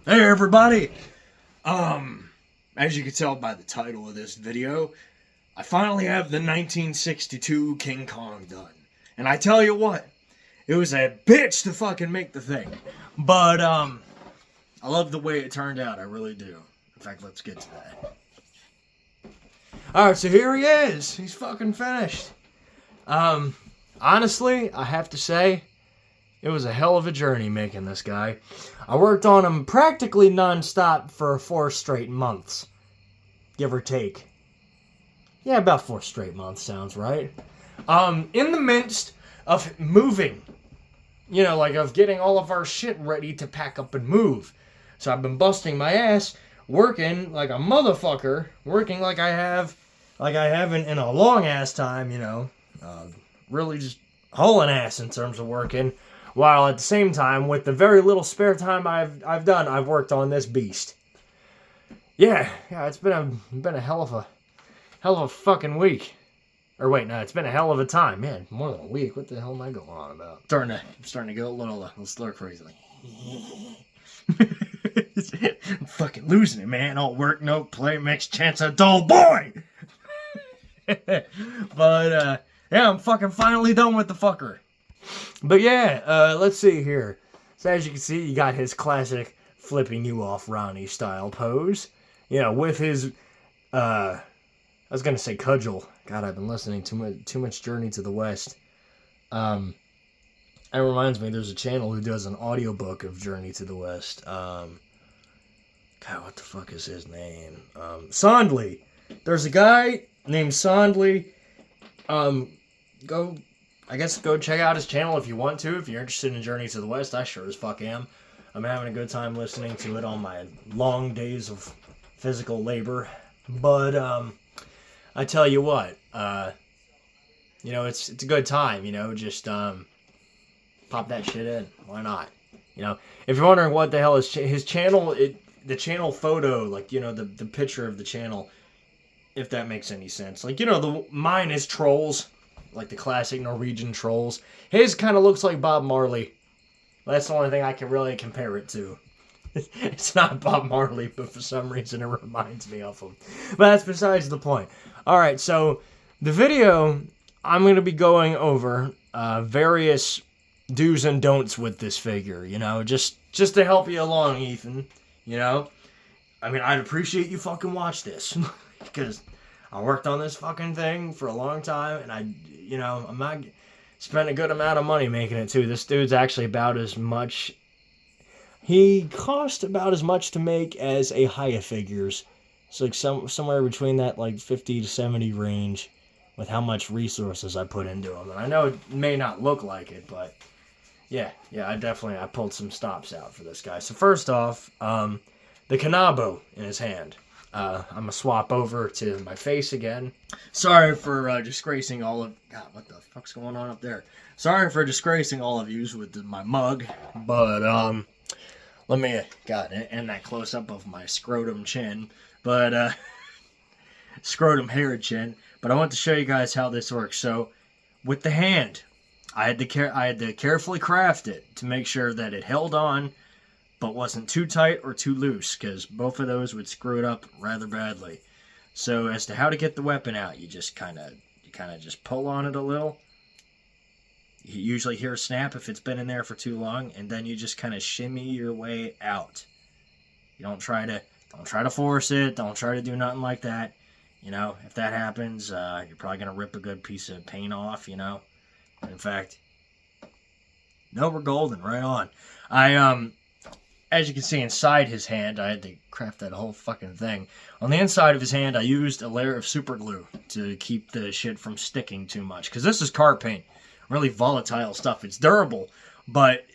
Hey everybody! As you can tell by the title of this video, I finally have the 1962 King Kong done. And I tell you what, it was a bitch to fucking make the thing. But, I love the way it turned out, I really do. In fact, let's get to that. Alright, so here he is. He's fucking finished. Honestly, I have to say, it was a hell of a journey making this guy. I worked on him practically non-stop for 4 straight months. Give or take. Yeah, about 4 straight months sounds right. In the midst of moving. You know, like of getting all of our shit ready to pack up and move. So I've been busting my ass, working like a motherfucker. Working like I haven't in a long ass time, you know. Really just hauling ass in terms of working. While at the same time, with the very little spare time I've worked on this beast. Yeah, it's been a hell of a fucking week. Or wait, no, it's been a hell of a time, man. More than a week. What the hell am I going on about? I'm starting to go a little slur crazy. I'm fucking losing it, man. All work, no play, makes chance a dull boy. But yeah, I'm fucking finally done with the fucker. But yeah, let's see here. So as you can see, you got his classic flipping you off Ronnie style pose. You know, with his, I was going to say cudgel. God, I've been listening too much Journey to the West. That reminds me, there's a channel who does an audiobook of Journey to the West. God, what the fuck is his name? Sondley. There's a guy named Sondley. Go check out his channel if you want to. If you're interested in Journey to the West, I sure as fuck am. I'm having a good time listening to it on my long days of physical labor. But, I tell you what, you know, it's a good time, you know, just, pop that shit in. Why not? You know, if you're wondering what the hell is his channel, the channel photo, like, you know, the picture of the channel, if that makes any sense. Like, you know, mine is trolls. Like the classic Norwegian trolls. His kind of looks like Bob Marley. That's the only thing I can really compare it to. It's not Bob Marley, but for some reason it reminds me of him. But that's besides the point. Alright, so the video, I'm going to be going over various do's and don'ts with this figure, you know, just to help you along, Ethan, you know. I mean, I'd appreciate you fucking watch this, because I worked on this fucking thing for a long time, and I'm not spent a good amount of money making it too. This dude's actually about as much. He cost about as much to make as a Hiya figures. It's like somewhere between that like 50 to 70 range, with how much resources I put into him. And I know it may not look like it, but yeah, I pulled some stops out for this guy. So first off, the Kanabo in his hand. I'm going to swap over to my face again. Sorry for disgracing all of... God, what the fuck's going on up there? Sorry for disgracing all of yous with my mug, but, let me... God, and that close-up of my scrotum chin, but, scrotum hair chin. But I want to show you guys how this works. So, with the hand, I had to carefully craft it to make sure that it held on, but wasn't too tight or too loose, because both of those would screw it up rather badly. So as to how to get the weapon out, you kind of just pull on it a little. You usually hear a snap if it's been in there for too long, and then you just kind of shimmy your way out. You don't try to force it. Don't try to do nothing like that. You know, if that happens, you're probably gonna rip a good piece of paint off. You know, in fact, no, we're golden. Right on. As you can see inside his hand, I had to craft that whole fucking thing. On the inside of his hand, I used a layer of super glue to keep the shit from sticking too much. Because this is car paint. Really volatile stuff. It's durable, but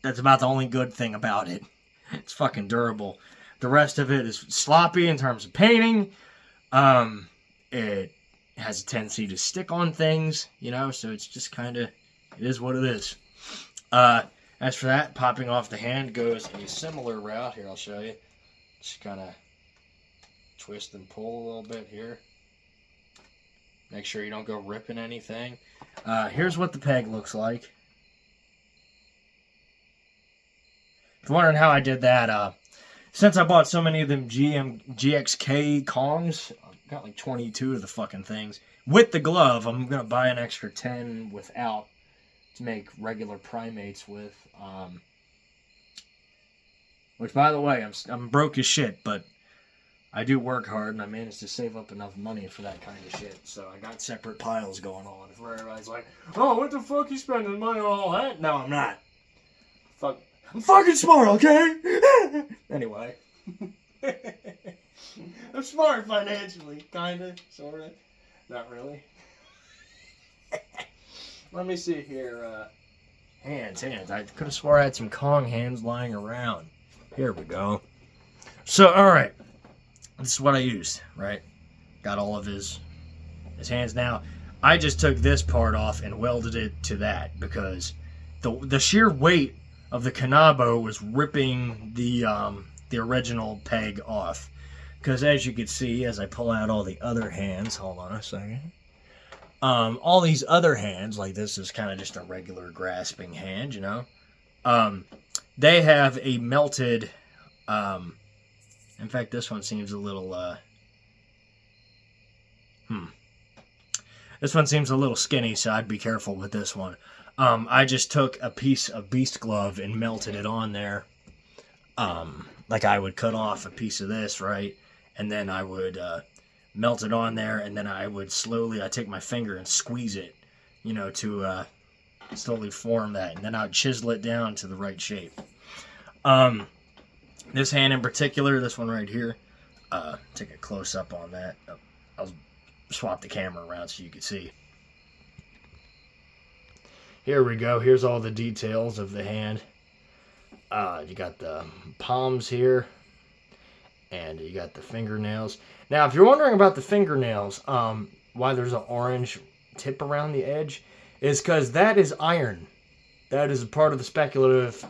that's about the only good thing about it. It's fucking durable. The rest of it is sloppy in terms of painting. It has a tendency to stick on things, you know, so it's just kind of, it is what it is. As for that, popping off the hand goes a similar route. Here, I'll show you. Just kind of twist and pull a little bit here. Make sure you don't go ripping anything. Here's what the peg looks like. If you're wondering how I did that, since I bought so many of them GXK Kongs, I've got like 22 of the fucking things. With the glove, I'm going to buy an extra 10 without to make regular primates with. Which, by the way, I'm broke as shit, but I do work hard, and I managed to save up enough money for that kind of shit. So I got separate piles going on. Where everybody's like, "Oh, what the fuck you spending money on all that?" No, I'm not. I'm fucking smart, okay? Anyway. I'm smart financially, kinda, sorta. Not really. Let me see here. Hands. I could have swore I had some Kong hands lying around. Here we go. So, alright. This is what I used, right? Got all of his hands. Now, I just took this part off and welded it to that because the sheer weight of the Kanabo was ripping the original peg off. Because as you can see, as I pull out all the other hands, hold on a second. All these other hands, like this is kind of just a regular grasping hand, you know. They have a melted, in fact, this one seems a little, This one seems a little skinny, so I'd be careful with this one. I just took a piece of beast glove and melted it on there. Like I would cut off a piece of this, right? And then I would melt it on there, and then I would I'd take my finger and squeeze it, you know, to slowly form that. And then I would chisel it down to the right shape. This hand in particular, this one right here, take a close up on that. I'll swap the camera around so you can see. Here we go. Here's all the details of the hand. You got the palms here, and you got the fingernails. Now, if you're wondering about the fingernails, why there's an orange tip around the edge, is because that is iron. That is a part of the speculative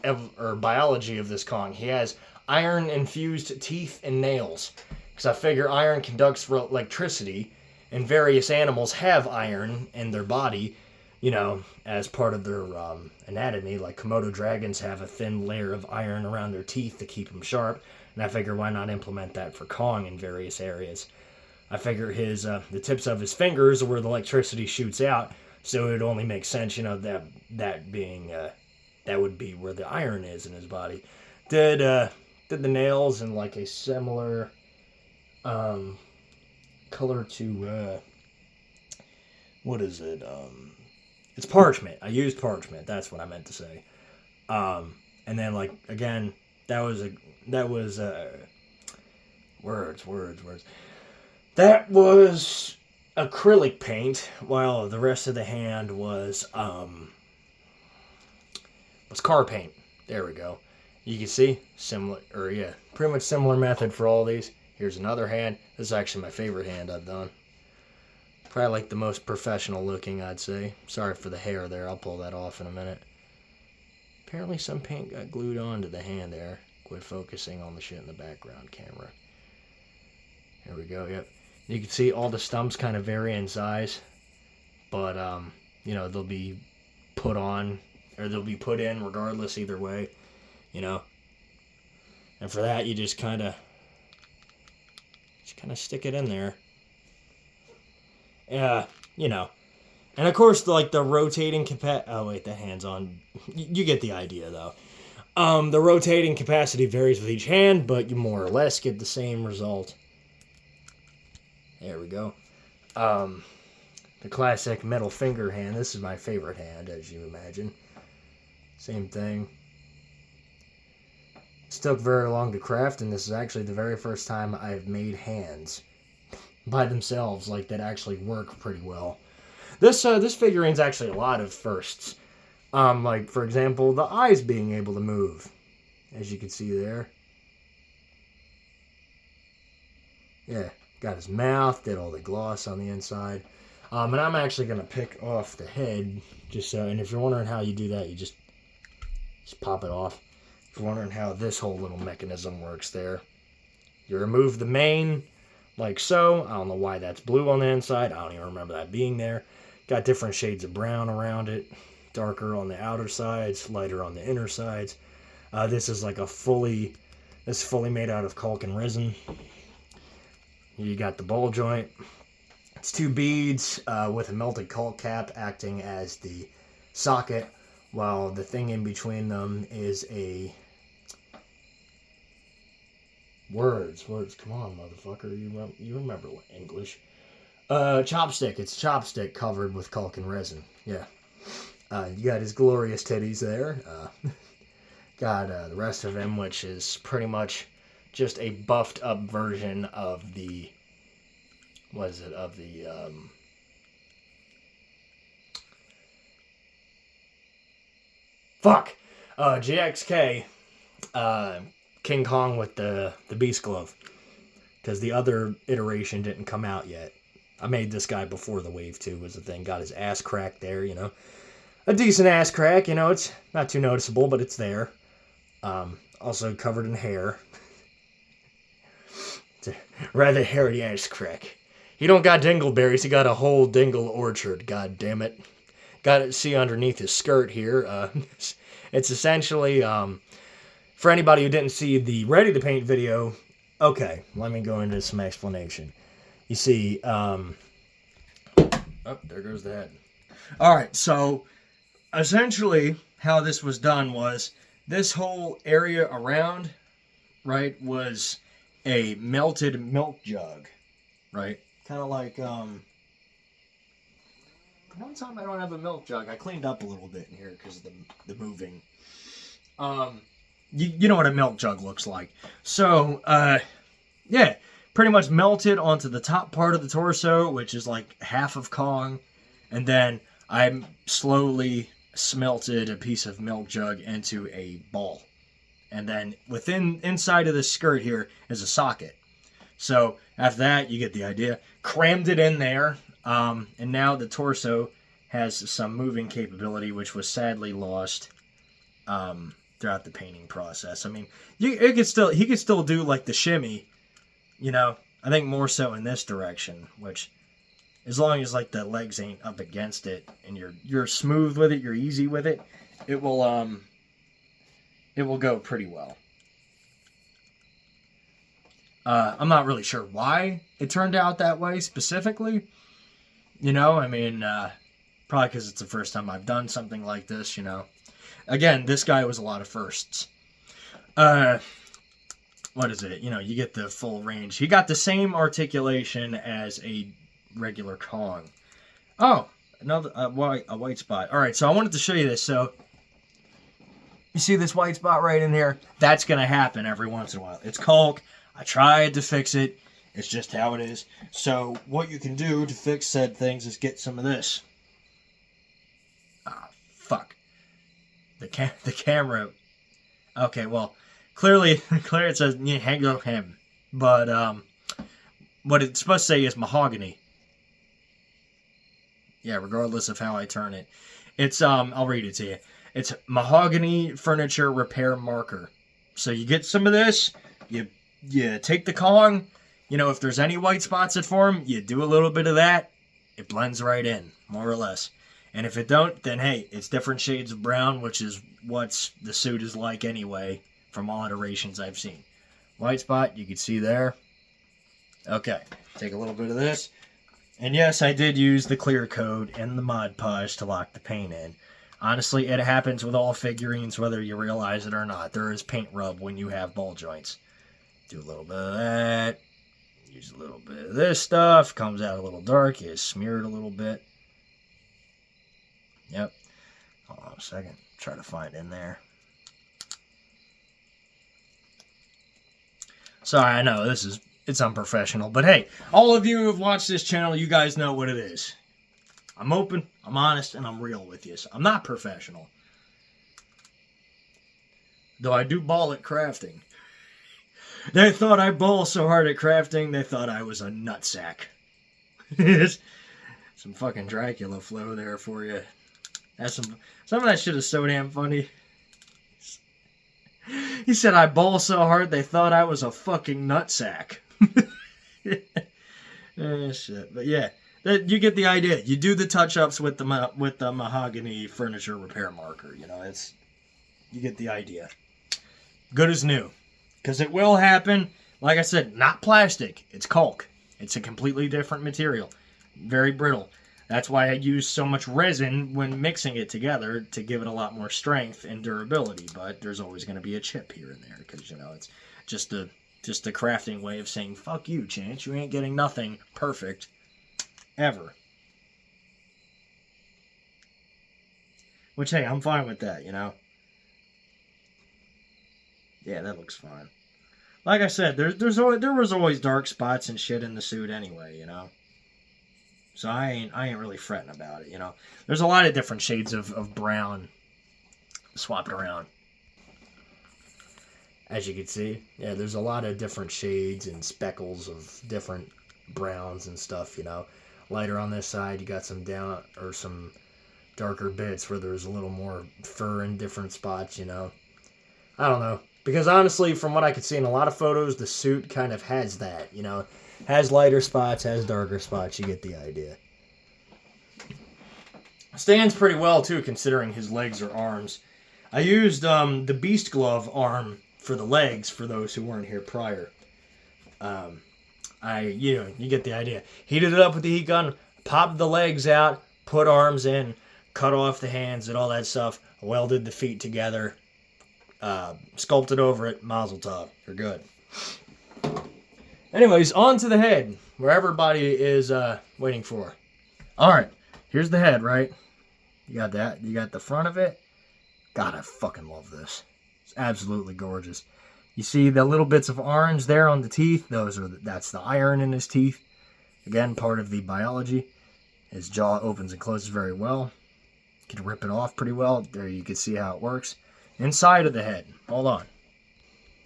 biology of this Kong. He has iron-infused teeth and nails, because I figure iron conducts electricity, and various animals have iron in their body, you know, as part of their anatomy. Like Komodo dragons have a thin layer of iron around their teeth to keep them sharp. And I figure why not implement that for Kong in various areas. I figure the tips of his fingers are where the electricity shoots out. So it only makes sense, you know, that being, that would be where the iron is in his body. Did the nails in like a similar color to, what is it? It's parchment. I used parchment. That's what I meant to say. And then, like, again, that was words. That was acrylic paint, while the rest of the hand was car paint. There we go. You can see pretty much similar method for all these. Here's another hand. This is actually my favorite hand I've done. Probably like the most professional looking, I'd say. Sorry for the hair there. I'll pull that off in a minute. Apparently some paint got glued onto the hand there. Quit focusing on the shit in the background camera. Here we go, yep. You can see all the stumps kind of vary in size. But, you know, they'll be put on, or they'll be put in regardless either way. You know. And for that, you just kind of stick it in there. You know. And of course, like the rotating oh wait, the hand's on. You get the idea though. The rotating capacity varies with each hand, but you more or less get the same result. There we go. The classic metal finger hand. This is my favorite hand, as you imagine. Same thing. It took very long to craft, and this is actually the very first time I've made hands by themselves, like, that actually work pretty well. This figurine's actually a lot of firsts. Like, for example, the eyes being able to move, as you can see there. Yeah, got his mouth, did all the gloss on the inside. And I'm actually going to pick off the head, just so, and if you're wondering how you do that, you just pop it off. If you're wondering how this whole little mechanism works there, you remove the mane, like so. I don't know why that's blue on the inside. I don't even remember that being there. Got different shades of brown around it. Darker on the outer sides, lighter on the inner sides. This is like fully made out of caulk and resin. You got the ball joint. It's 2 beads with a melted caulk cap acting as the socket, while the thing in between them is a words. Come on, motherfucker. You remember English? Chopstick. It's a chopstick covered with caulk and resin. Yeah. You got his glorious titties there. Got the rest of him, which is pretty much just a buffed up version of the, what is it, of the, GXK, King Kong with the Beast Glove. Because the other iteration didn't come out yet. I made this guy before the Wave 2 was a thing. Got his ass cracked there, you know. A decent ass crack, you know. It's not too noticeable, but it's there. Also covered in hair. It's a rather hairy ass crack. He don't got dingleberries. He got a whole dingle orchard. God damn it. Got to see underneath his skirt here. It's essentially, for anybody who didn't see the Ready to Paint video, okay, let me go into some explanation. You see, oh, there goes the head. All right, so essentially how this was done was this whole area around, right, was a melted milk jug, right? Kind of like, one time I don't have a milk jug. I cleaned up a little bit in here because of the moving. You know what a milk jug looks like. So, yeah, pretty much melted onto the top part of the torso, which is like half of Kong. And then I slowly smelted a piece of milk jug into a ball. And then inside of the skirt here is a socket. So after that, you get the idea. Crammed it in there. And now the torso has some moving capability, which was sadly lost throughout the painting process. I mean, he could still do like the shimmy, you know. I think more so in this direction, which, as long as like the legs ain't up against it and you're smooth with it, you're easy with it, it will go pretty well. I'm not really sure why it turned out that way specifically. You know, I mean, probably because it's the first time I've done something like this, you know. Again, this guy was a lot of firsts. What is it? You know, you get the full range. He got the same articulation as a regular Kong. Oh, another a white spot. All right, so I wanted to show you this. So, you see this white spot right in here? That's going to happen every once in a while. It's caulk. I tried to fix it. It's just how it is. So what you can do to fix said things is get some of this. Ah, fuck. The camera. Okay, well, clearly it says hang on him, but what it's supposed to say is mahogany. Yeah, regardless of how I turn it, it's I'll read it to you. It's mahogany furniture repair marker. So you get some of this. You take the Kong. You know, if there's any white spots that form, you do a little bit of that. It blends right in, more or less. And if it don't, then hey, it's different shades of brown, which is what the suit is like anyway, from all iterations I've seen. White spot, you can see there. Okay, take a little bit of this. And yes, I did use the clear coat and the Mod Podge to lock the paint in. Honestly, it happens with all figurines, whether you realize it or not. There is paint rub when you have ball joints. Do a little bit of that. Use a little bit of this stuff. Comes out a little dark. You smear it a little bit. Yep. Hold on a second. Try to find in there. Sorry, I know it's unprofessional, but hey, all of you who have watched this channel, you guys know what it is. I'm open, I'm honest, and I'm real with you. So I'm not professional. Though I do ball at crafting. They thought I ball so hard at crafting, they thought I was a nutsack. Some fucking Dracula flow there for you. That's some of that shit is so damn funny. He said I ball so hard they thought I was a fucking nutsack. Shit. But yeah, you get the idea. You do the touch-ups with the mahogany furniture repair marker. You know, you get the idea. good as new. Because it will happen. Like I said, not plastic. It's caulk. It's a completely different material. Very brittle. That's why I use so much resin when mixing it together to give it a lot more strength and durability. But there's always going to be a chip here and there because, you know, it's just a crafting way of saying, fuck you, Chance. You ain't getting nothing perfect ever. Which, hey, I'm fine with that, you know. Yeah, that looks fine. Like I said, there was always dark spots and shit in the suit anyway, you know. So I ain't really fretting about it, you know. There's a lot of different shades of brown swapped around. As you can see, yeah, there's a lot of different shades and speckles of different browns and stuff, you know. Lighter on this side, you got some down or some darker bits where there's a little more fur in different spots, you know. I don't know. Because honestly, from what I could see in a lot of photos, the suit kind of has that, you know. Has lighter spots, has darker spots. You get the idea. Stands pretty well, too, considering his legs or arms. I used the Beast Glove arm for the legs, for those who weren't here prior. You get the idea. Heated it up with the heat gun, popped the legs out, put arms in, cut off the hands and all that stuff, welded the feet together, sculpted over it, mazel tov, you're good. Anyways, on to the head, where everybody is waiting for. Alright, here's the head, right? You got that. You got the front of it. God, I fucking love this. It's absolutely gorgeous. You see the little bits of orange there on the teeth? That's the iron in his teeth. Again, part of the biology. His jaw opens and closes very well. You can rip it off pretty well. There you can see how it works. Inside of the head. Hold on.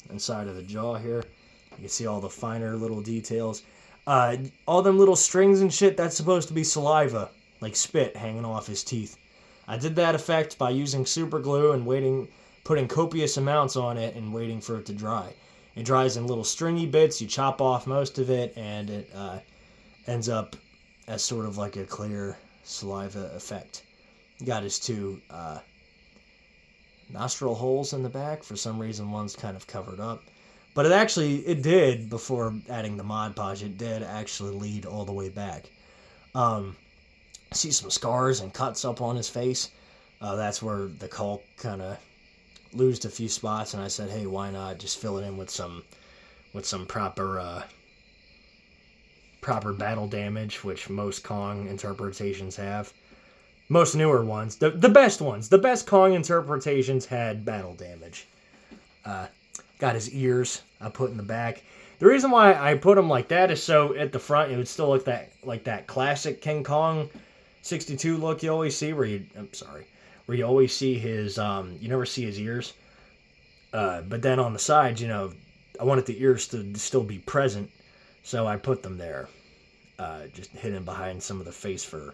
Inside of the jaw here. You can see all the finer little details. All them little strings and shit, that's supposed to be saliva. Like spit hanging off his teeth. I did that effect by using super glue and putting copious amounts on it and waiting for it to dry. It dries in little stringy bits. You chop off most of it and it ends up as sort of like a clear saliva effect. Got his two nostril holes in the back. For some reason, one's kind of covered up. But it did, before adding the Mod Podge, it did actually lead all the way back. See some scars and cuts up on his face. That's where the caulk kind of loosed a few spots, and I said, hey, why not just fill it in with some proper battle damage, which most Kong interpretations have. Most newer ones, the best ones, the best Kong interpretations had battle damage. Got his ears I put in the back. The reason why I put them like that is so at the front it would still look like that classic King Kong 62 look you always see where you always see his you never see his ears. But then on the sides, you know, I wanted the ears to still be present, so I put them there. Just hidden behind some of the face fur.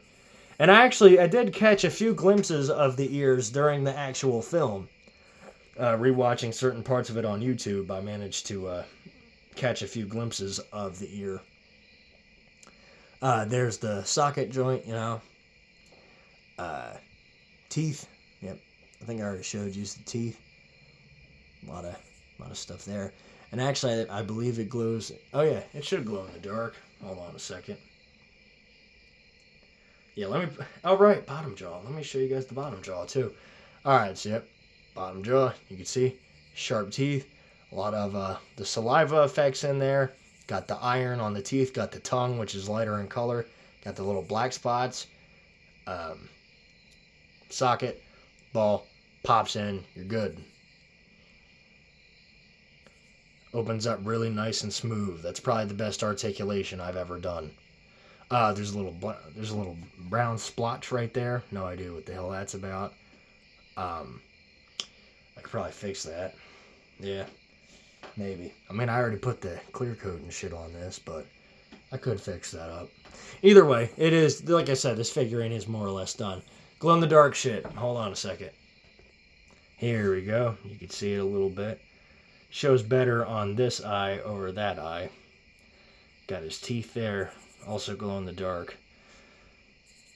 And I did catch a few glimpses of the ears during the actual film. Rewatching certain parts of it on YouTube, I managed to catch a few glimpses of the ear. There's the socket joint, you know. Teeth. Yep. I think I already showed you the teeth. A lot of stuff there. And actually, I believe it glows. Oh yeah, it should glow in the dark. Hold on a second. Yeah, right, bottom jaw. Let me show you guys the bottom jaw too. Alright, so yep. Bottom jaw, you can see sharp teeth, a lot of the saliva effects in there, got the iron on the teeth, got the tongue, which is lighter in color, got the little black spots, socket, ball, pops in, you're good. Opens up really nice and smooth. That's probably the best articulation I've ever done. There's a little brown splotch right there. No idea what the hell that's about. I could probably fix that. Yeah, maybe. I mean, I already put the clear coat and shit on this, but I could fix that up. Either way, it is, like I said, this figurine is more or less done. Glow-in-the-dark shit. Hold on a second. Here we go. You can see it a little bit. Shows better on this eye over that eye. Got his teeth there. Also glow-in-the-dark.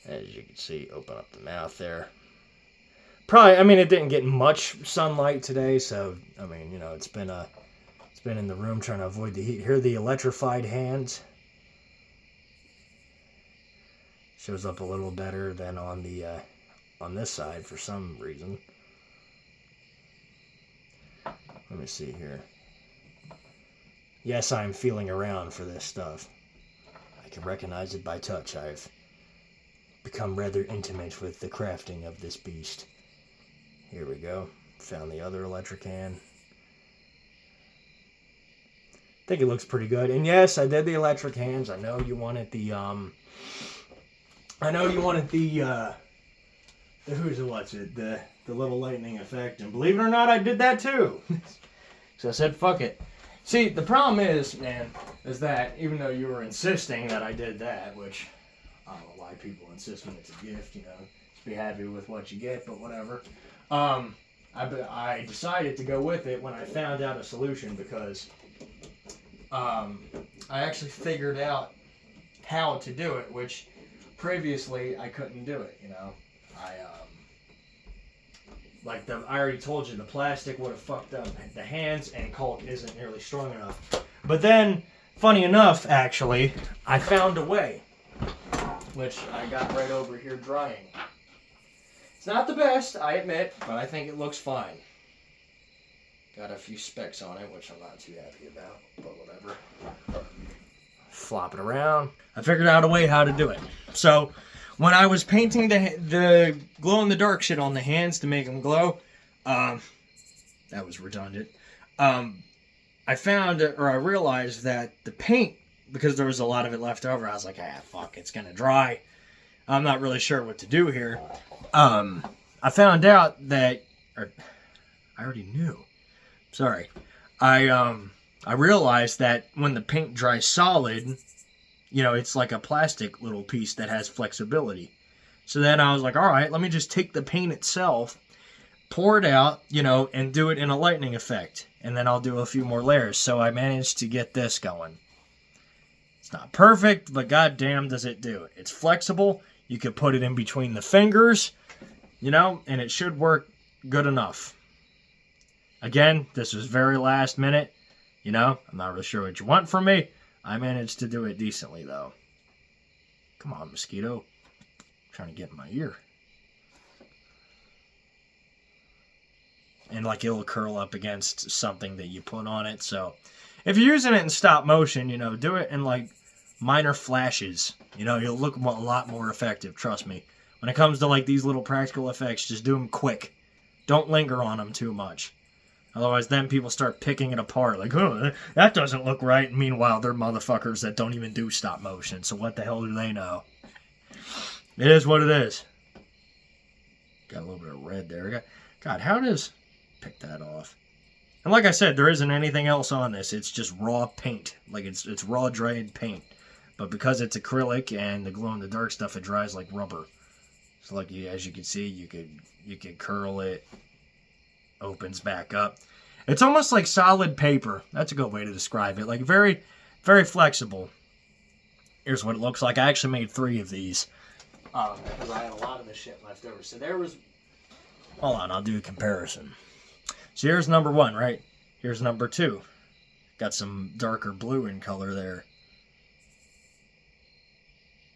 As you can see, open up the mouth there. Probably, I mean, it didn't get much sunlight today, so, I mean, you know, it's been in the room trying to avoid the heat. Here are the electrified hands. Shows up a little better than on the, on this side for some reason. Let me see here. Yes, I'm feeling around for this stuff. I can recognize it by touch. I've become rather intimate with the crafting of this beast. Here we go. Found the other electric hand. I think it looks pretty good. And yes, I did the electric hands. I know you wanted the who's it, what's it? The little lightning effect. And believe it or not, I did that too. So I said, fuck it. See, the problem is, man, is that even though you were insisting that I did that, which I don't know why people insist when it's a gift, you know, just be happy with what you get, but whatever. I decided to go with it when I found out a solution because I actually figured out how to do it, which previously I couldn't do it, you know. I already told you, the plastic would have fucked up the hands, and caulk isn't nearly strong enough. But then, funny enough, actually, I found a way, which I got right over here drying. It's not the best, I admit, but I think it looks fine. Got a few specks on it, which I'm not too happy about, but whatever. Flop it around. I figured out a way how to do it. So, when I was painting the glow-in-the-dark shit on the hands to make them glow, that was redundant, I found, or I realized that the paint, because there was a lot of it left over, I was like, fuck, it's gonna dry. I'm not really sure what to do here. I found out that, or I already knew. Sorry. I realized that when the paint dries solid, you know, it's like a plastic little piece that has flexibility. So then I was like, all right, let me just take the paint itself, pour it out, you know, and do it in a lightning effect. And then I'll do a few more layers. So I managed to get this going. It's not perfect, but goddamn does it do it. It's flexible. You could put it in between the fingers, you know, and it should work good enough. Again, this was very last minute. You know, I'm not really sure what you want from me. I managed to do it decently, though. Come on, mosquito. I'm trying to get in my ear. And, like, it'll curl up against something that you put on it. So, if you're using it in stop motion, you know, do it in, like, minor flashes. You know, you'll look a lot more effective, trust me. When it comes to, like, these little practical effects, just do them quick. Don't linger on them too much. Otherwise, then people start picking it apart. Like, oh, that doesn't look right. And meanwhile, they're motherfuckers that don't even do stop motion. So what the hell do they know? It is what it is. Got a little bit of red there. God, how does... Pick that off. And like I said, there isn't anything else on this. It's just raw paint. Like, it's raw dried paint. But because it's acrylic and the glow-in-the-dark stuff, it dries like rubber. So, like, as you can see, you could curl it. Opens back up. It's almost like solid paper. That's a good way to describe it. Like, very, very flexible. Here's what it looks like. I actually made 3 of these. Because I had a lot of this shit left over. So there was... Hold on, I'll do a comparison. So here's number 1, right? Here's number 2. Got some darker blue in color there.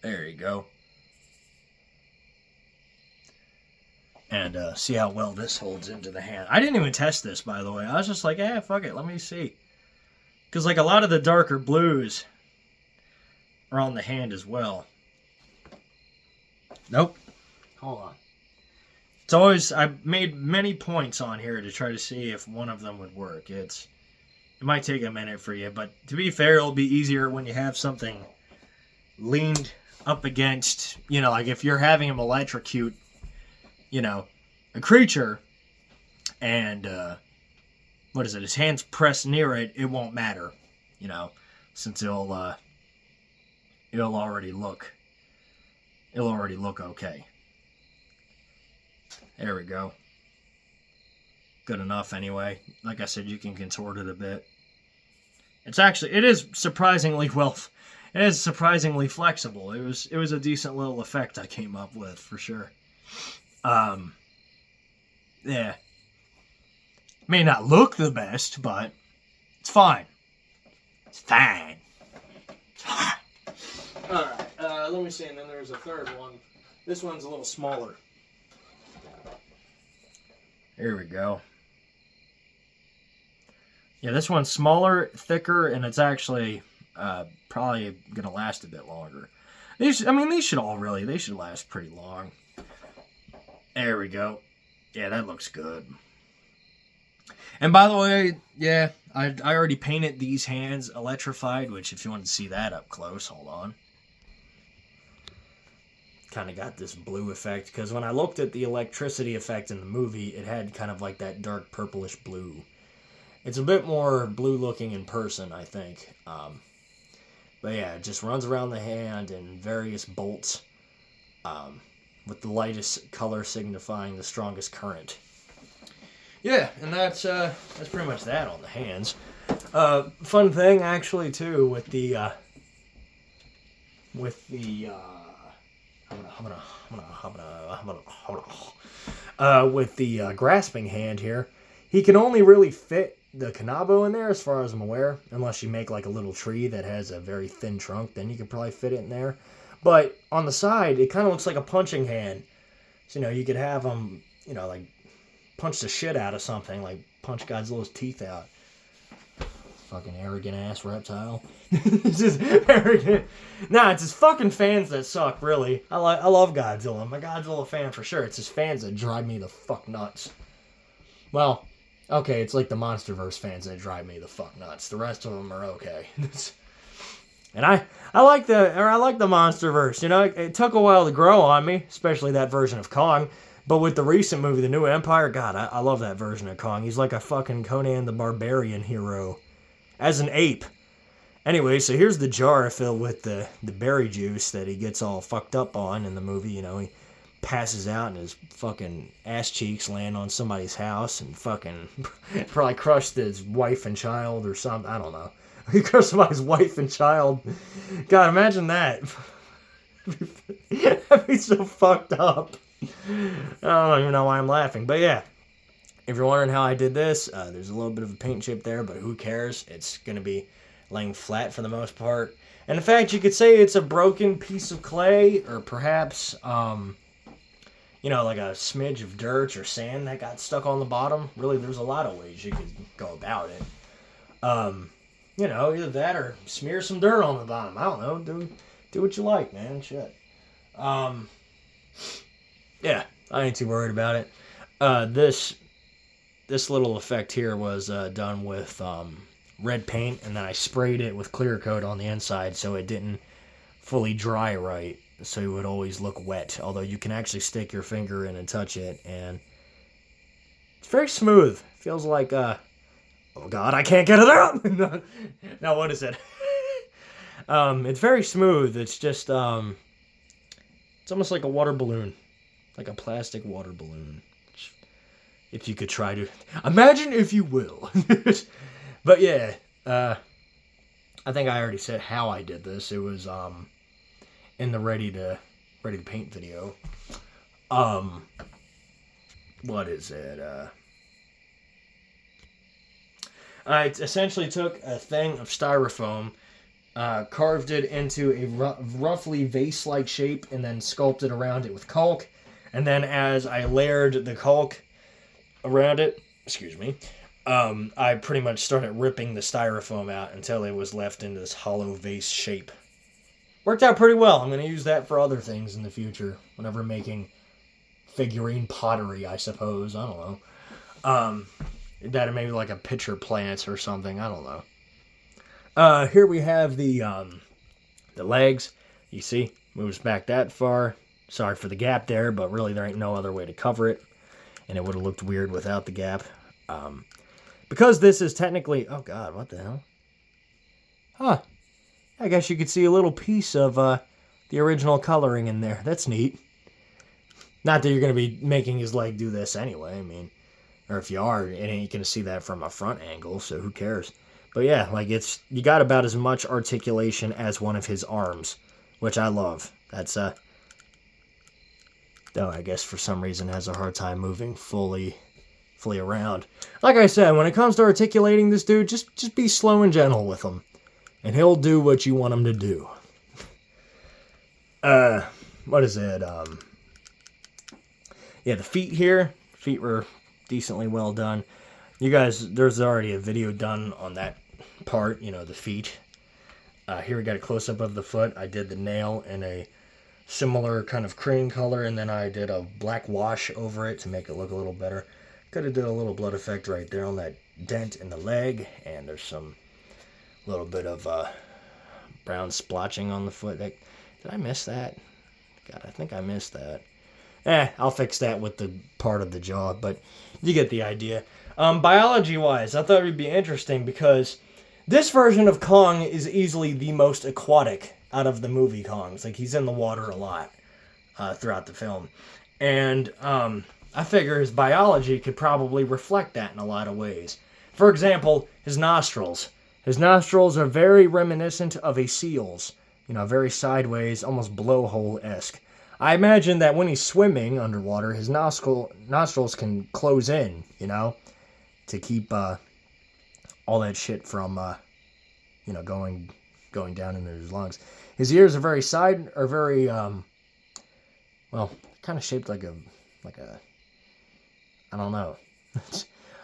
There you go. And see how well this holds into the hand. I didn't even test this, by the way. I was just like, fuck it, let me see. Because, like, a lot of the darker blues are on the hand as well. Nope. Hold on. It's always, I've made many points on here to try to see if one of them would work. It might take a minute for you, but to be fair, it'll be easier when you have something leaned up against, you know, like if you're having him electrocute, you know, a creature, and, his hands pressed near it, it won't matter, you know, since it'll already look okay. There we go. Good enough anyway. Like I said, you can contort it a bit. It is surprisingly flexible. It was a decent little effect I came up with, for sure. Yeah. May not look the best, but it's fine. It's fine. Alright, let me see, and then there's a third one. This one's a little smaller. Here we go. Yeah, this one's smaller, thicker, and it's actually probably gonna last a bit longer. These should last pretty long. There we go. Yeah, that looks good. And by the way, yeah, I already painted these hands electrified, which if you want to see that up close, hold on. Kind of got this blue effect, because when I looked at the electricity effect in the movie, it had kind of like that dark purplish blue. It's a bit more blue looking in person, I think. But yeah, it just runs around the hand in various bolts, with the lightest color signifying the strongest current. Yeah, and that's pretty much that on the hands. Fun thing, actually, too, with the grasping hand here, he can only really fit the Kanabo in there, as far as I'm aware, unless you make like a little tree that has a very thin trunk, then you could probably fit it in there. But on the side, it kind of looks like a punching hand. So, you could have them, like punch the shit out of something, like punch Godzilla's teeth out. Fucking arrogant ass reptile. It's just arrogant. Nah, it's his fucking fans that suck, really. I love Godzilla. I'm a Godzilla fan for sure. It's his fans that drive me the fuck nuts. Well, okay, it's like the MonsterVerse fans that drive me the fuck nuts. The rest of them are okay. And I like the MonsterVerse. It took a while to grow on me, especially that version of Kong. But with the recent movie, The New Empire, God, I love that version of Kong. He's like a fucking Conan the Barbarian hero. As an ape. Anyway, so here's the jar filled with the berry juice that he gets all fucked up on in the movie. He passes out and his fucking ass cheeks land on somebody's house and fucking probably crushed his wife and child or something. I don't know. He crushed somebody's wife and child. God, imagine that. That'd be so fucked up. I don't even know why I'm laughing. But yeah, if you're wondering how I did this, there's a little bit of a paint chip there, but who cares? It's going to be laying flat for the most part. And in fact, you could say it's a broken piece of clay, or perhaps, like a smidge of dirt or sand that got stuck on the bottom. Really, there's a lot of ways you could go about it. Either that or smear some dirt on the bottom. I don't know. Do what you like, man. Shit. Yeah, I ain't too worried about it. This little effect here was done with red paint, and then I sprayed it with clear coat on the inside so it didn't fully dry right, so it would always look wet, although you can actually stick your finger in and touch it, and it's very smooth. Feels like, oh god, I can't get it out! No, what is it? It's very smooth. It's just, it's almost like a water balloon, like a plastic water balloon. If you could try to imagine, if you will. But yeah, I think I already said how I did this. It was in the ready to paint video. What is it? I essentially took a thing of styrofoam, carved it into a roughly vase-like shape, and then sculpted around it with caulk. And then as I layered the caulk around it, I pretty much started ripping the styrofoam out until it was left in this hollow vase shape. Worked out pretty well. I'm going to use that for other things in the future, whenever making figurine pottery, I suppose. I don't know. That maybe like a pitcher plant or something. I don't know. Here we have the legs. You see, moves back that far. Sorry for the gap there, but really there ain't no other way to cover it. And it would have looked weird without the gap. Because this is technically... Oh, God, what the hell? Huh. I guess you could see a little piece of the original coloring in there. That's neat. Not that you're going to be making his leg do this anyway. I mean, or if you are, it ain't going to see that from a front angle, so who cares? But yeah, like you got about as much articulation as one of his arms, which I love. That's, though I guess for some reason has a hard time moving fully flee around. Like I said, when it comes to articulating this dude, just be slow and gentle with him, and he'll do what you want him to do. What is it? Yeah, the feet here. Feet were decently well done. You guys, there's already a video done on that part, you know, the feet. Here we got a close-up of the foot. I did the nail in a similar kind of cream color, and then I did a black wash over it to make it look a little better. Could have did a little blood effect right there on that dent in the leg, and there's some little bit of brown splotching on the foot. Did I miss that? God, I think I missed that. I'll fix that with the part of the jaw, but you get the idea. Biology-wise, I thought it would be interesting because this version of Kong is easily the most aquatic out of the movie Kongs. Like, he's in the water a lot throughout the film. And I figure his biology could probably reflect that in a lot of ways. For example, his nostrils. His nostrils are very reminiscent of a seal's. You know, very sideways, almost blowhole-esque. I imagine that when he's swimming underwater, his nostrils can close in, you know, to keep all that shit from, you know, going down into his lungs. His ears are very well, kind of shaped like a, I don't know.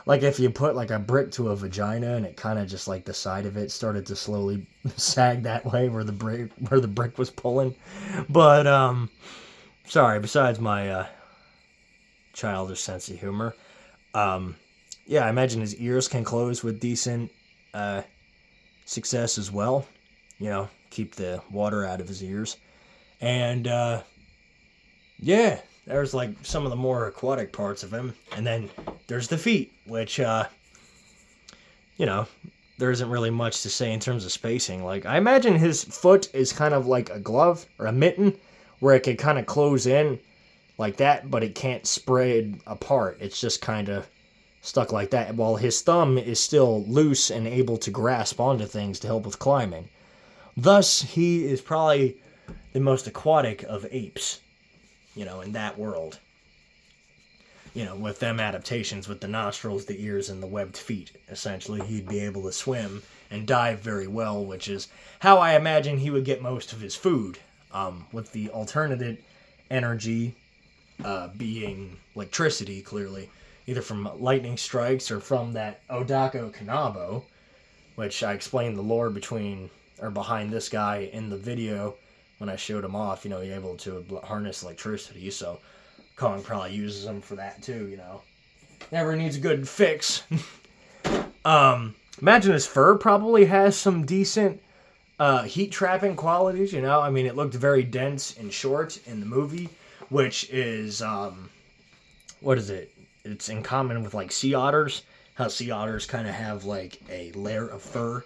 Like if you put like a brick to a vagina and it kind of just like the side of it started to slowly sag that way where the brick was pulling. But sorry, besides my childish sense of humor, yeah, I imagine his ears can close with decent success as well. You know, keep the water out of his ears. And yeah, there's like some of the more aquatic parts of him. And then there's the feet, which, you know, there isn't really much to say in terms of spacing. Like, I imagine his foot is kind of like a glove or a mitten where it could kind of close in like that, but it can't spread apart. It's just kind of stuck like that, while his thumb is still loose and able to grasp onto things to help with climbing. Thus, he is probably the most aquatic of apes, you know, in that world. You know, with them adaptations, with the nostrils, the ears, and the webbed feet. Essentially, he'd be able to swim and dive very well, which is how I imagine he would get most of his food, with the alternative energy being electricity, clearly, either from lightning strikes or from that Odako Kanabo, which I explained the lore behind this guy in the video when I showed him off. You know, he's able to harness electricity, so Kong probably uses them for that too, you know. Never needs a good fix. Imagine his fur probably has some decent heat-trapping qualities, you know. I mean, it looked very dense and short in the movie, which is, what is it? It's in common with, like, sea otters. How sea otters kind of have, like, a layer of fur.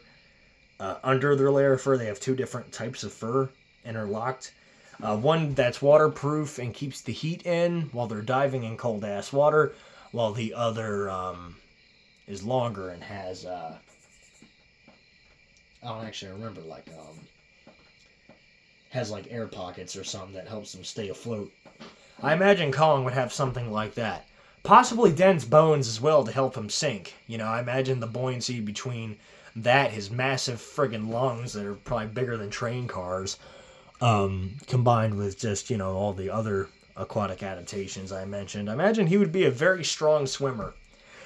Under their layer of fur, they have two different types of fur interlocked. One that's waterproof and keeps the heat in while they're diving in cold-ass water, while the other is longer and has, I don't actually remember, like, has, like, air pockets or something that helps them stay afloat. I imagine Kong would have something like that. Possibly dense bones as well to help him sink. You know, I imagine the buoyancy between that, his massive friggin' lungs that are probably bigger than train cars, combined with just, you know, all the other aquatic adaptations I mentioned. I imagine he would be a very strong swimmer.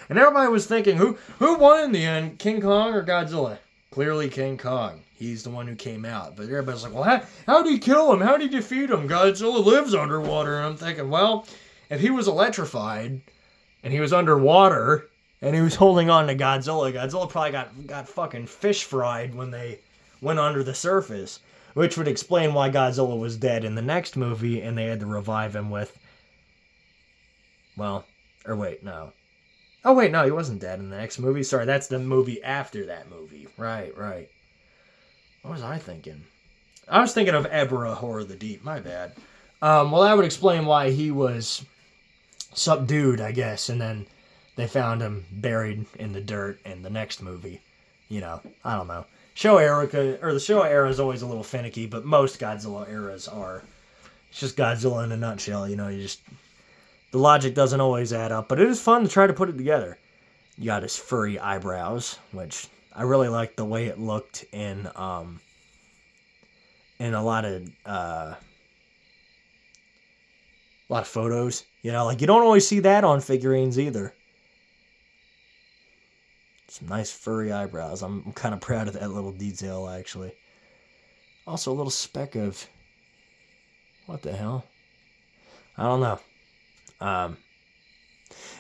And everybody was thinking, who won in the end, King Kong or Godzilla? Clearly King Kong. He's the one who came out. But everybody's like, well, how did he kill him? How did he defeat him? Godzilla lives underwater. And I'm thinking, well, if he was electrified and he was underwater and he was holding on to Godzilla, Godzilla probably got fucking fish fried when they went under the surface, which would explain why Godzilla was dead in the next movie and they had to revive him with, well, or wait, no. Oh, wait, no, he wasn't dead in the next movie. Sorry, that's the movie after that movie. Right. What was I thinking? I was thinking of Ebra, Horror of the Deep. My bad. Well, that would explain why he was subdued, I guess, and then they found him buried in the dirt in the next movie. You know, I don't know. The Showa era is always a little finicky, but most Godzilla eras are. It's just Godzilla in a nutshell, you know. the logic doesn't always add up, but it is fun to try to put it together. You got his furry eyebrows, which I really liked the way it looked in a lot of photos. You know, like you don't always see that on figurines either. Some nice furry eyebrows. I'm kind of proud of that little detail, actually. Also, a little speck of... what the hell? I don't know.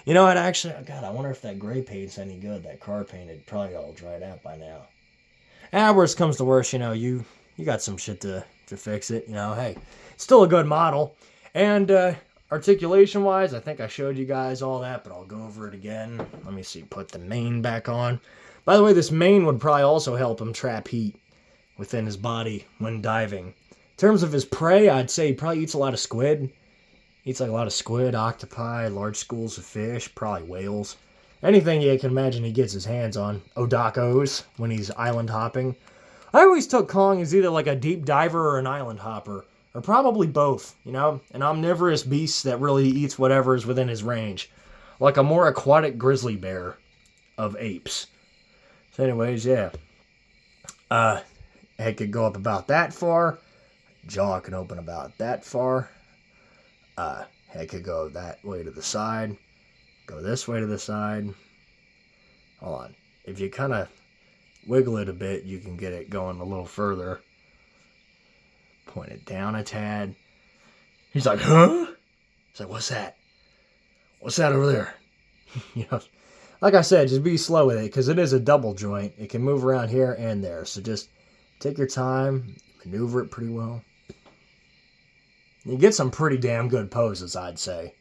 You know what, actually... God, I wonder if that gray paint's any good. That car paint had probably all dried out by now. Worst comes to worst, you know, you got some shit to fix it. You know, hey, it's still a good model. And articulation-wise, I think I showed you guys all that, but I'll go over it again. Let me see, put the mane back on. By the way, this mane would probably also help him trap heat within his body when diving. In terms of his prey, I'd say he probably eats a lot of squid. Eats like a lot of squid, octopi, large schools of fish, probably whales. Anything you can imagine he gets his hands on. Odakos, when he's island hopping. I always took Kong as either like a deep diver or an island hopper. Or probably both, you know? An omnivorous beast that really eats whatever is within his range. Like a more aquatic grizzly bear of apes. So anyways, yeah. Head could go up about that far. Jaw can open about that far. Head could go that way to the side. Go this way to the side. Hold on. If you kind of wiggle it a bit, you can get it going a little further. Point it down a tad. He's like, huh? He's like, what's that? What's that over there? You know, like I said, just be slow with it because it is a double joint. It can move around here and there. So just take your time, maneuver it pretty well. You get some pretty damn good poses, I'd say.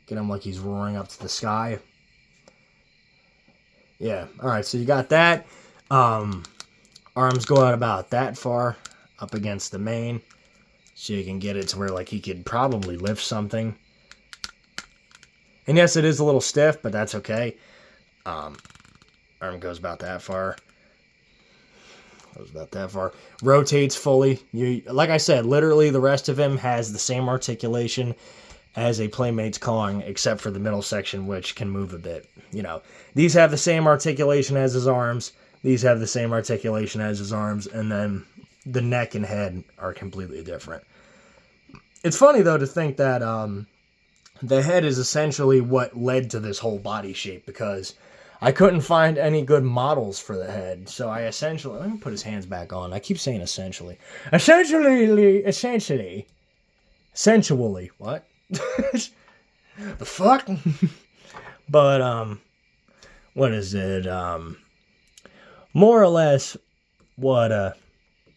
Get him like he's roaring up to the sky. Yeah, alright, so you got that. Arms go out about that far, up against the mane. So you can get it to where like he could probably lift something. And yes, it is a little stiff, but that's okay. Arm goes about that far. Goes about that far. Rotates fully. Like I said, literally the rest of him has the same articulation as a Playmate's Kong, except for the middle section, which can move a bit. You know, these have the same articulation as his arms. These have the same articulation as his arms, and then the neck and head are completely different. It's funny, though, to think that the head is essentially what led to this whole body shape, because I couldn't find any good models for the head, so I essentially... Let me put his hands back on. I keep saying essentially. Essentially. What? The fuck? But, what is it? More or less, what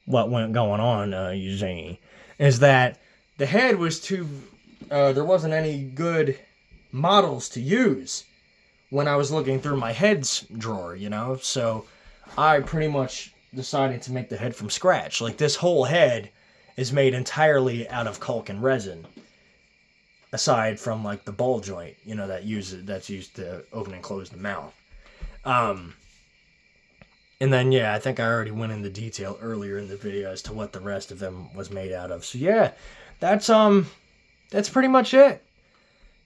went going on, you see, is that the head was too... there wasn't any good models to use when I was looking through my heads drawer, you know? So I pretty much decided to make the head from scratch. Like, this whole head is made entirely out of caulk and resin. Aside from, like, the ball joint, you know, that's used to open and close the mouth. And then, yeah, I think I already went into detail earlier in the video as to what the rest of him was made out of. So, yeah, that's pretty much it.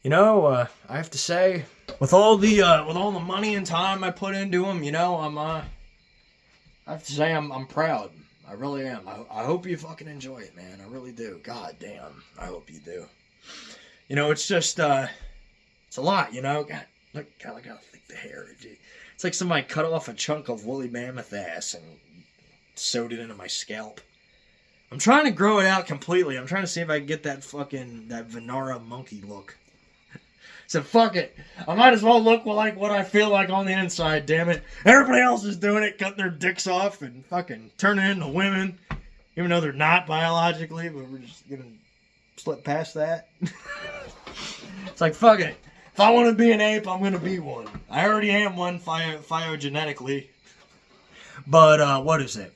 You know, I have to say, with all the money and time I put into him, you know, I have to say I'm proud. I really am. I hope you fucking enjoy it, man. I really do. God damn. I hope you do. You know, it's just, it's a lot, you know. God, look how thick the hair is. It's like somebody cut off a chunk of woolly mammoth ass and sewed it into my scalp. I'm trying to grow it out completely. I'm trying to see if I can get that Venara monkey look. So fuck it. I might as well look like what I feel like on the inside, damn it. Everybody else is doing it, cutting their dicks off and fucking turning into women. Even though they're not biologically, but we're just gonna slip past that. It's like, fuck it. If I want to be an ape, I'm gonna be one. I already am one phylogenetically. But, what is it?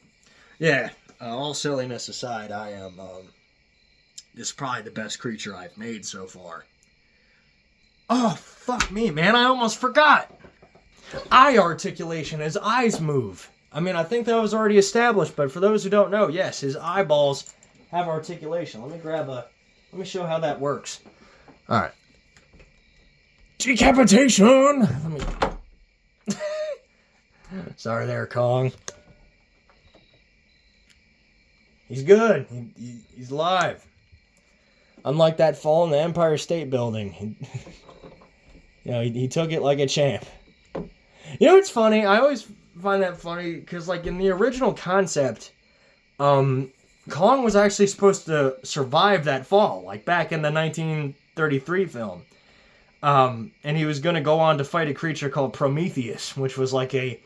Yeah, all silliness aside, I am, this is probably the best creature I've made so far. Oh, fuck me, man. I almost forgot. Eye articulation. His eyes move. I mean, I think that was already established, but for those who don't know, yes, his eyeballs have articulation. Let me show how that works. Alright. Decapitation! Let me... Sorry there, Kong. He's good. He's alive. Unlike that fall in the Empire State Building. He took it like a champ. You know what's funny? I always find that funny because, like, in the original concept, Kong was actually supposed to survive that fall, like back in the 1933 film. And he was going to go on to fight a creature called Prometheus, which was like a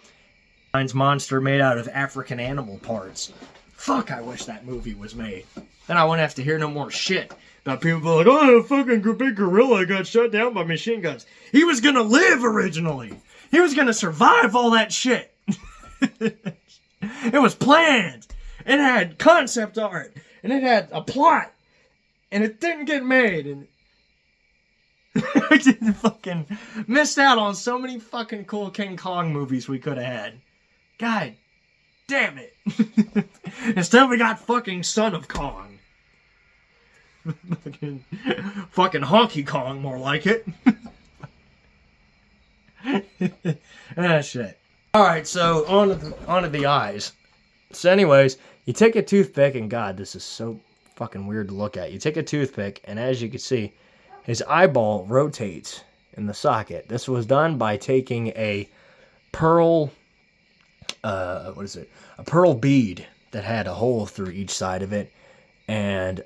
monster made out of African animal parts. Fuck, I wish that movie was made. Then I wouldn't have to hear no more shit about people being like, oh, a fucking big gorilla got shot down by machine guns. He was going to live originally. He was going to survive all that shit. It was planned. It had concept art. And it had a plot. And it didn't get made. And I didn't fucking missed out on so many fucking cool King Kong movies we could have had. God damn it. Instead we got fucking Son of Kong. Fucking Honky Kong, more like it. Ah, shit. Alright, so on to the eyes. So anyways, you take a toothpick, and God, this is so fucking weird to look at. You take a toothpick, and as you can see, his eyeball rotates in the socket. This was done by taking a pearl, a pearl bead that had a hole through each side of it, and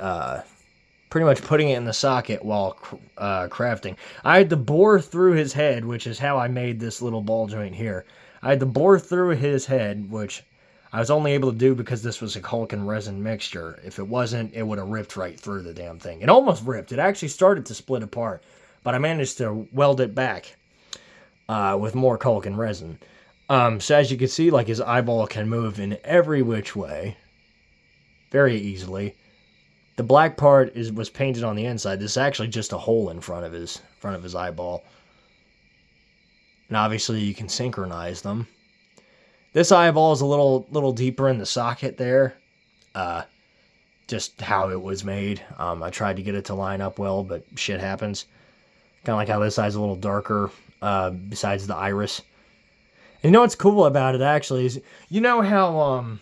pretty much putting it in the socket while crafting. I had to bore through his head, which is how I made this little ball joint here. I had to bore through his head, which I was only able to do because this was a caulk and resin mixture. If it wasn't, it would have ripped right through the damn thing. It almost ripped. It actually started to split apart, but I managed to weld it back with more caulk and resin. So as you can see, like, his eyeball can move in every which way very easily. The black part was painted on the inside. This is actually just a hole in front of his eyeball. And obviously you can synchronize them. This eyeball is a little deeper in the socket there. Just how it was made. I tried to get it to line up well, but shit happens. Kind of like how this side's a little darker besides the iris. And you know what's cool about it, actually, is you know how,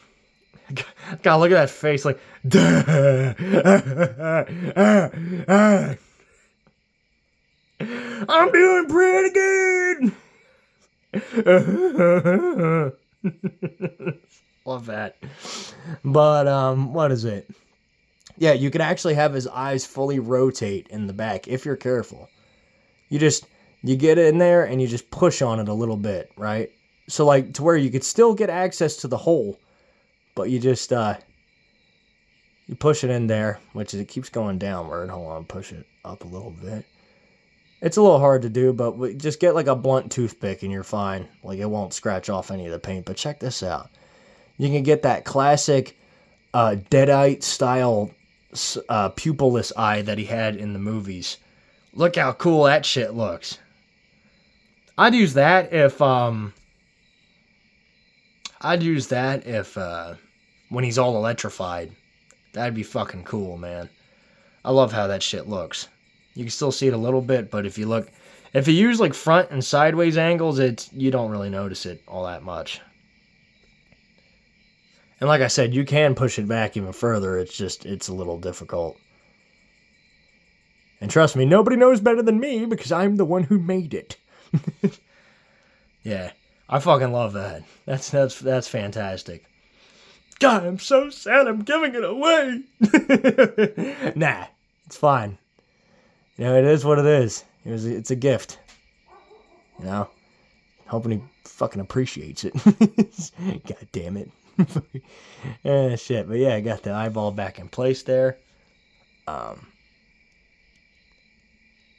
God, look at that face, like, I'm doing pretty good. Love that. But, what is it? Yeah, you could actually have his eyes fully rotate in the back, if you're careful. You get it in there, and you just push on it a little bit, right? So, like, to where you could still get access to the hole, but you just, you push it in there, which is, it keeps going downward. Hold on, push it up a little bit. It's a little hard to do, but just get, like, a blunt toothpick, and you're fine. Like, it won't scratch off any of the paint, but check this out. You can get that classic, Deadite-style, pupilless eye that he had in the movies. Look how cool that shit looks. I'd use that if, when he's all electrified. That'd be fucking cool, man. I love how that shit looks. You can still see it a little bit, but if you use like front and sideways angles, you don't really notice it all that much. And like I said, you can push it back even further. It's a little difficult. And trust me, nobody knows better than me because I'm the one who made it. Yeah. I fucking love that. That's fantastic. God, I'm so sad I'm giving it away. Nah, it's fine. You know, it is what it is. It's a gift. You know? Hoping he fucking appreciates it. God damn it. Shit. But yeah, I got the eyeball back in place there.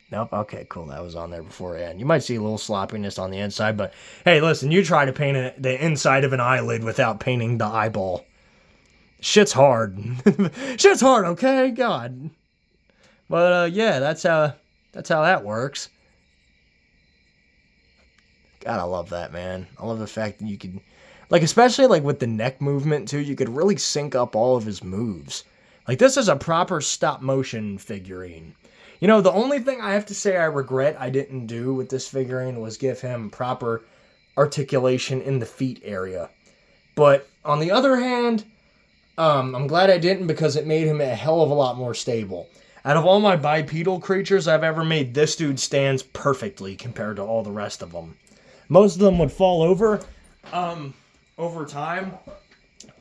Nope, okay, cool, that was on there beforehand. You might see a little sloppiness on the inside, but hey, listen, you try to paint the inside of an eyelid without painting the eyeball. Shit's hard. Shit's hard, okay? God. But, yeah, that's how that works. God, I love that, man. I love the fact that you could, like, especially, like, with the neck movement, too, you could really sync up all of his moves. Like, this is a proper stop-motion figurine. You know, the only thing I have to say I regret I didn't do with this figurine was give him proper articulation in the feet area. But on the other hand, I'm glad I didn't because it made him a hell of a lot more stable. Out of all my bipedal creatures I've ever made, this dude stands perfectly compared to all the rest of them. Most of them would fall over time,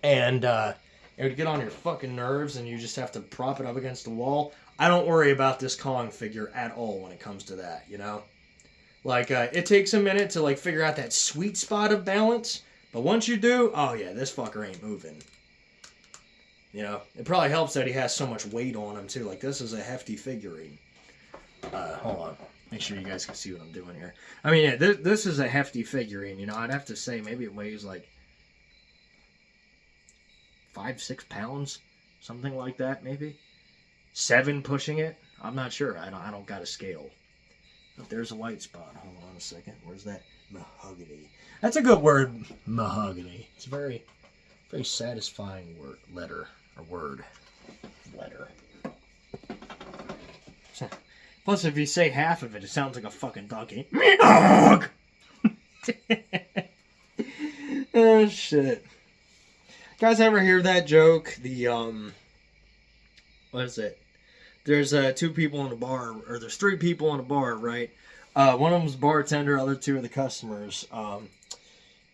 and it would get on your fucking nerves, and you just have to prop it up against the wall. I don't worry about this Kong figure at all when it comes to that, you know? Like, it takes a minute to, like, figure out that sweet spot of balance, but once you do, oh yeah, this fucker ain't moving. You know, it probably helps that he has so much weight on him, too. Like, this is a hefty figurine. Hold on. Make sure you guys can see what I'm doing here. I mean, yeah, this is a hefty figurine, you know. I'd have to say maybe it weighs, like, 5-6 pounds. Something like that, maybe. 7 pushing it. I'm not sure. I don't got a scale. Oh, there's a white spot. Hold on a second. Where's that? Mahogany. That's a good word, mahogany. It's a very, very satisfying letter. Plus, if you say half of it, it sounds like a fucking donkey. Oh, shit. Guys, ever hear that joke? What is it? There's 2 people in a bar, or there's 3 people in a bar, right? One of them's the bartender, other 2 are the customers.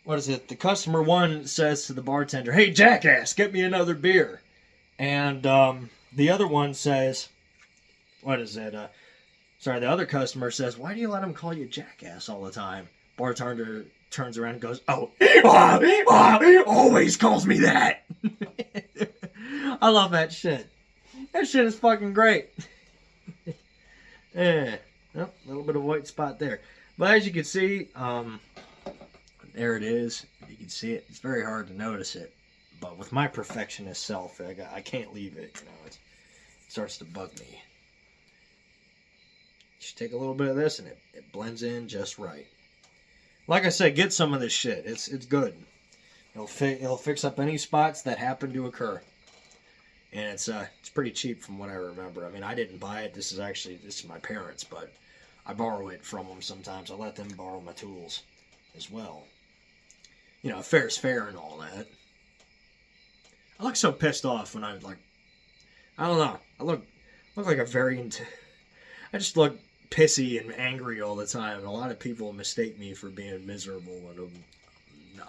What is it? The customer 1 says to the bartender, "Hey, jackass, get me another beer." And the other one says, what is it? The other customer says, "Why do you let him call you jackass all the time?" Bartender turns around and goes, "Oh, he always calls me that." I love that shit. That shit is fucking great. Yeah. Oh, a little bit of white spot there. But as you can see, there it is. You can see it. It's very hard to notice it. But with my perfectionist self, I can't leave it. You know, it starts to bug me. Just take a little bit of this and it blends in just right. Like I said, get some of this shit. It's good. It'll fix up any spots that happen to occur. And it's pretty cheap from what I remember. I mean, I didn't buy it. This is my parents, but I borrow it from them sometimes. I let them borrow my tools as well. You know, fair's fair and all that. I look so pissed off when I don't know. I look like a I just look pissy and angry all the time. And a lot of people mistake me for being miserable, and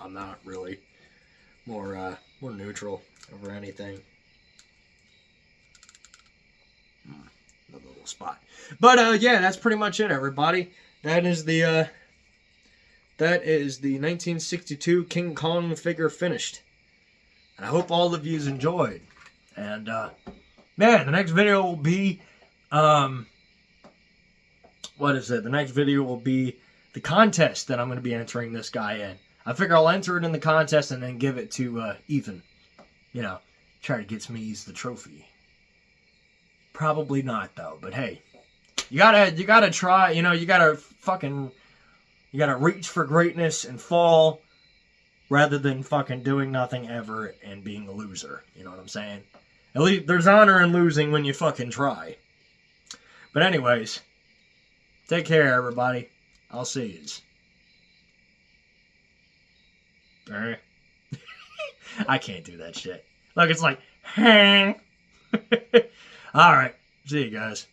I'm not really. More neutral over anything. Another little spot. But yeah, that's pretty much it, everybody. That is the 1962 King Kong figure finished. And I hope all of you enjoyed. And man, the next video will be what is it? The next video will be the contest that I'm going to be entering this guy in. I figure I'll enter it in the contest and then give it to Ethan. You know, try to get me the trophy. Probably not though, but hey, you gotta try. You know, you gotta reach for greatness and fall, rather than fucking doing nothing ever and being a loser. You know what I'm saying? At least there's honor in losing when you fucking try. But anyways, take care, everybody. I'll see yous. Alright. I can't do that shit. Look, it's like, Alright. See you guys.